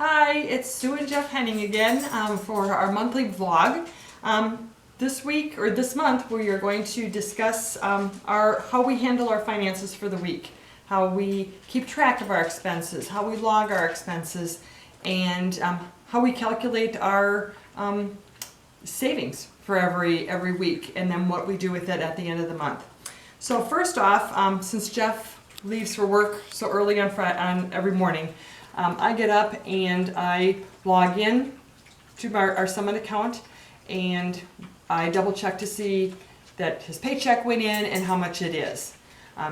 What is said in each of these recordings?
Hi, it's Sue and Jeff Henning again for our monthly vlog. This week or this month we are going to discuss how we handle our finances for the week, how we keep track of our expenses, how we log our expenses, and how we calculate our savings for every week, and then what we do with it at the end of the month. So first off, since Jeff leaves for work so early on every morning, I get up and I log in to our Summit account, and I double check to see that his paycheck went in and how much it is.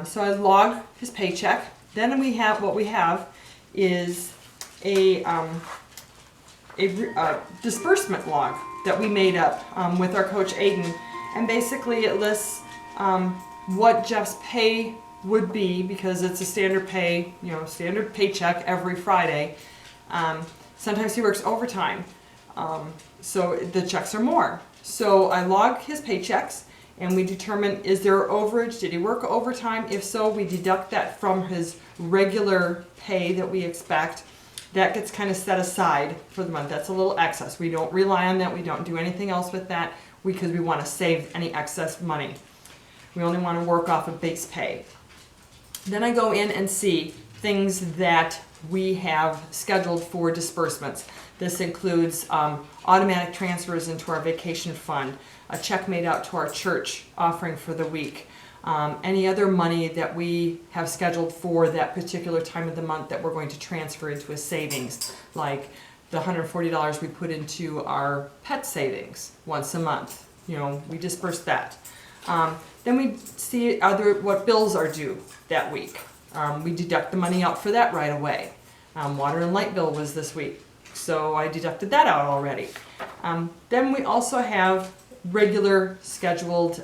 So I log his paycheck. Then what we have is a disbursement log that we made up with our coach Aiden, and basically it lists what Jeff's pay would be, because it's a standard pay, standard paycheck every Friday. Sometimes he works overtime, so the checks are more. So I log his paychecks and we determine, is there overage? Did he work overtime? If so, we deduct that from his regular pay that we expect. That gets kind of set aside for the month. That's a little excess. We don't rely on that. We don't do anything else with that because we want to save any excess money. We only want to work off of base pay. Then I go in and see things that we have scheduled for disbursements. This includes automatic transfers into our vacation fund, a check made out to our church offering for the week, any other money that we have scheduled for that particular time of the month that we're going to transfer into a savings, like the $140 we put into our pet savings once a month. We disperse that. Then we see what bills are due that week. We deduct the money out for that right away. Water and light bill was this week, so I deducted that out already. Then we also have regular scheduled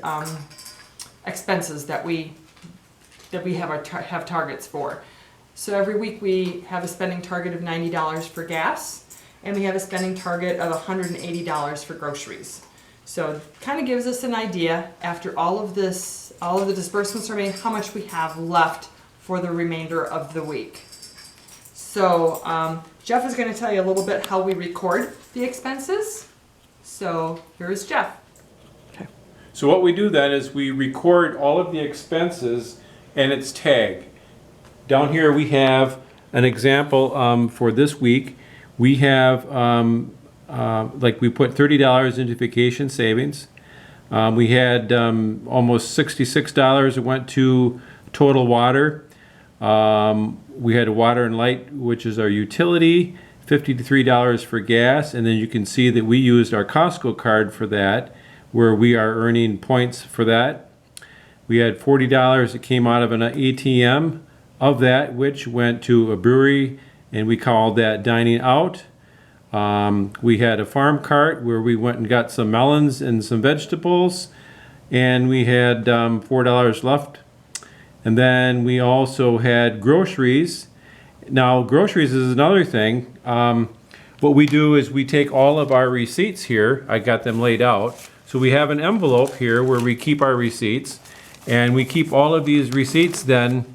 expenses that we have targets for. So every week we have a spending target of $90 for gas, and we have a spending target of $180 for groceries. So kind of gives us an idea, after all of the disbursements are made, how much we have left for the remainder of the week. So Jeff is going to tell you a little bit how we record the expenses. So here's Jeff. Okay. So what we do then is we record all of the expenses and its tag. Down here we have an example for this week. We have like we put $30 into vacation savings. We had almost $66 that went to total water. We had water and light, which is our utility, $53 for gas, and then you can see that we used our Costco card for that, where we are earning points for that. We had $40 that came out of an ATM of that, which went to a brewery, and we called that dining out. We had a farm cart where we went and got some melons and some vegetables, and we had $4 left. And then we also had groceries. Now, groceries is another thing. What we do is we take all of our receipts here. I got them laid out. So we have an envelope here where we keep our receipts, and we keep all of these receipts then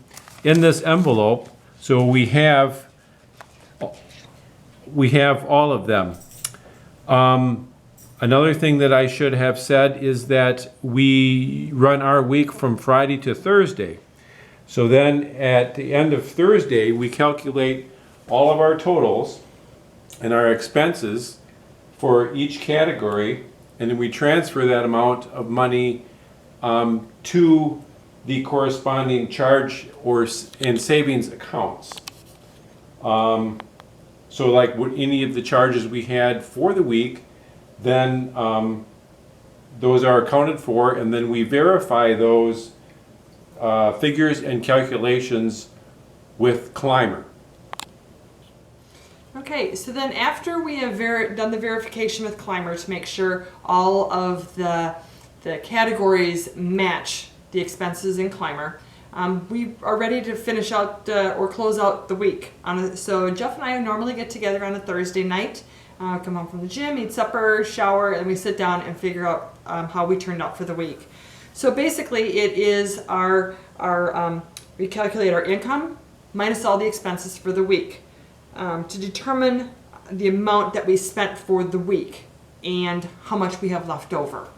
in this envelope. So we have all of them. Another thing that I should have said is that we run our week from Friday to Thursday. So then at the end of Thursday, we calculate all of our totals and our expenses for each category, and then we transfer that amount of money to the corresponding charge and savings accounts. So like any of the charges we had for the week, then those are accounted for, and then we verify those figures and calculations with Climber. Okay, so then after we have done the verification with Climber to make sure all of the categories match the expenses in Climber, we are ready to finish out or close out the week. So Jeff and I normally get together on a Thursday night, come home from the gym, eat supper, shower, and we sit down and figure out how we turned out for the week. So basically it is we calculate our income minus all the expenses for the week. To determine the amount that we spent for the week and how much we have left over.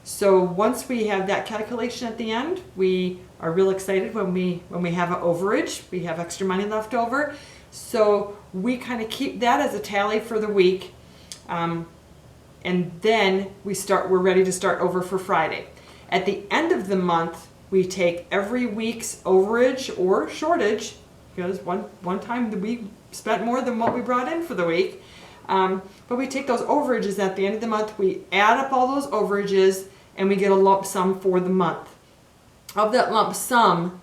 So once we have that calculation at the end, we are real excited when we have an overage, we have extra money left over. So we kind of keep that as a tally for the week. And then we're ready to start over for Friday. At the end of the month, we take every week's overage or shortage, because one time we spent more than what we brought in for the week. But we take those overages at the end of the month, we add up all those overages, and we get a lump sum for the month. Of that lump sum,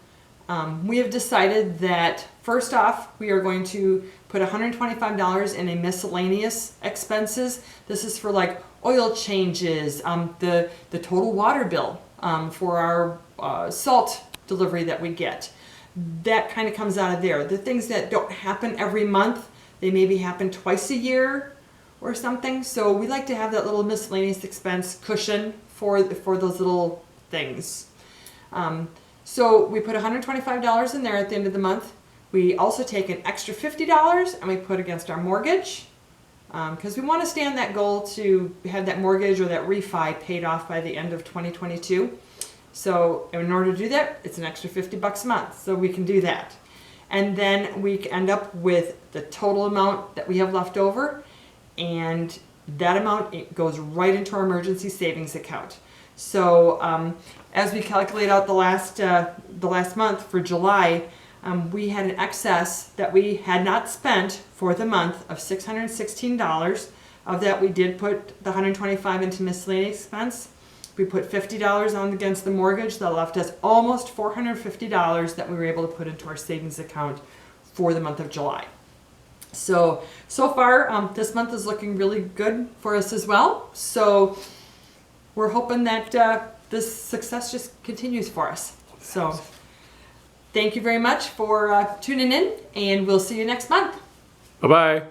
we have decided that first off, we are going to put $125 in a miscellaneous expenses. This is for like oil changes, the total water bill for our salt delivery that we get. That kind of comes out of there. The things that don't happen every month, they maybe happen twice a year or something. So we like to have that little miscellaneous expense cushion for those little things. So we put $125 in there at the end of the month. We also take an extra $50 and we put against our mortgage, because we want to stay on that goal to have that mortgage or that refi paid off by the end of 2022. So in order to do that, it's an extra $50 a month, so we can do that. And then we end up with the total amount that we have left over, and that amount, it goes right into our emergency savings account. So as we calculate out the last month for July, we had an excess that we had not spent for the month of $616. Of that, we did put the $125 into miscellaneous expense. We put $50 on against the mortgage. That left us almost $450 that we were able to put into our savings account for the month of July. So far, this month is looking really good for us as well. So we're hoping that this success just continues for us. So thank you very much for tuning in, and we'll see you next month. Bye-bye.